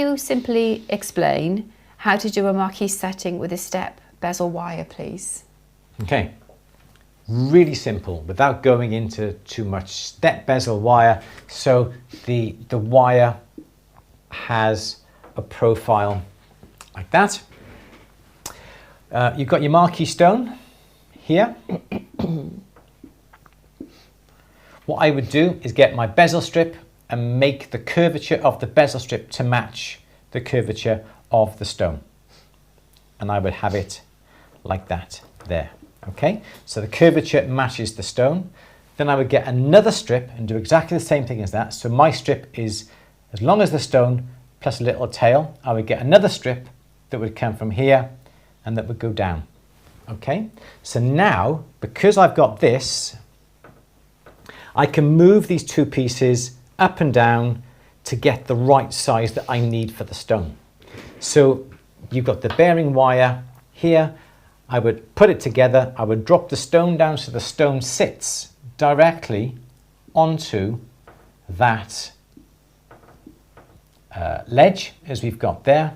you simply explain how to do a Marquise setting with a step bezel wire, please? Okay, really simple without going into too much. Step bezel wire, so the wire has a profile like that. You've got your Marquise stone here. What I would do is get my bezel strip and make the curvature of the bezel strip to match the curvature of the stone. And I would have it like that there. Okay, so the curvature matches the stone. Then I would get another strip and do exactly the same thing as that. So my strip is as long as the stone plus a little tail. I would get another strip that would come from here and that would go down. Okay, so now because I've got this, I can move these two pieces up and down to get the right size that I need for the stone. So you've got the bearing wire here. I would put it together. I would drop the stone down so the stone sits directly onto that ledge as we've got there.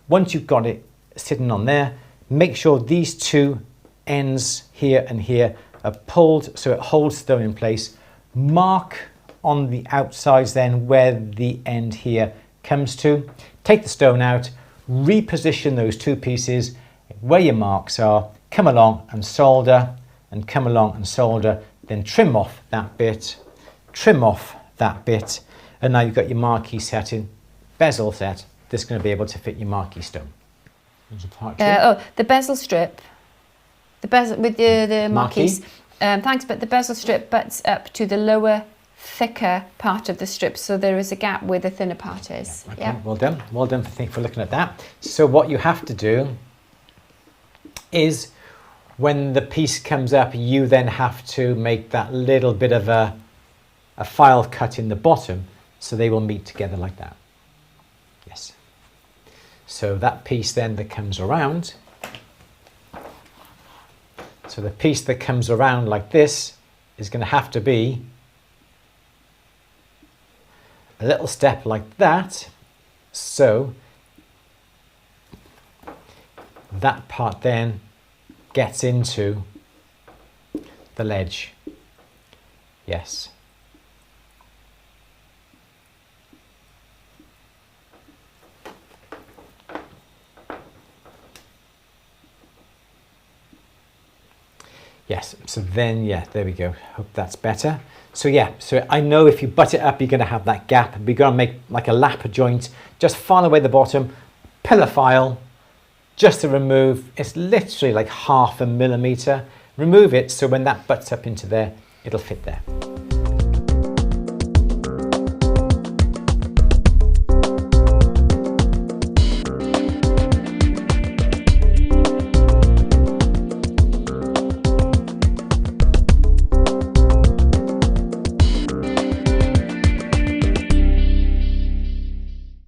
Once you've got it sitting on there, make sure these two ends here and here are pulled so it holds stone in place. Mark on the outsides then where the end here comes to. Take the stone out, reposition those two pieces where your marks are, come along and solder, and come along and solder, then trim off that bit, trim off that bit, and now you've got your Marquise setting, bezel set, that's going to be able to fit your Marquise stone. The bezel strip, the bezel with the Marquise. Thanks, but the bezel strip butts up to the lower, thicker part of the strip, so there is a gap where the thinner part is. Yeah, okay. Yeah. Well done for looking at that. So what you have to do is when the piece comes up, you then have to make that little bit of a file cut in the bottom so they will meet together like that. Yes. So that piece then that comes around, so the piece that comes around like this is going to have to be a little step like that, so that part then gets into the ledge. Yes. Yes, so then, yeah, there we go. Hope that's better. So yeah, so I know if you butt it up, you're going to have that gap. We're going to make like a lapper joint, just file away the bottom, pillar file, just to remove, it's literally like 0.5 millimeter. Remove it so when that butts up into there, it'll fit there.